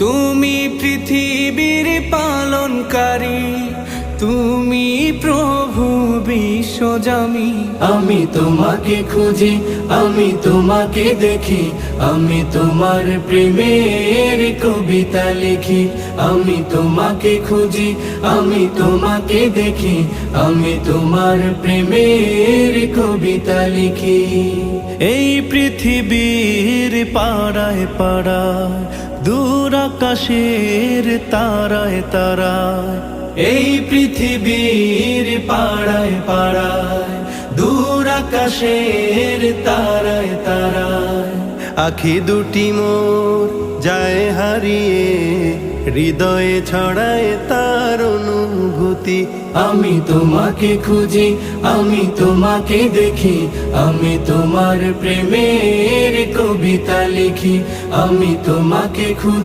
তুমি পৃথিবীর পালনকারী, তুমি প্রভু বিশ্বজামি। আমি তোমাকে খুঁজি, আমি তোমাকে দেখি, আমি তোমার প্রেমের কবিতা লিখি। আমি তোমাকে খুঁজি, আমি তোমাকে দেখি, আমি তোমার প্রেমের কবিতা লিখি। এই পৃথিবীর পাড়ায় পাড়ায়, দূর আকাশের তারায় তারায়, এই পৃথিবীর পাড়ায় পাড়ায়, দূর আকাশের তারায় তারায়, আখি দুটি মোর যায় হারিয়ে, হৃদয়ে ছড়ায় তার অনুভূতি। আমি তোমাকে খুঁজি, আমি তোমাকে দেখি, আমি তোমার প্রেমের কবিতা লিখি। আমি তোমাকে খুঁজি।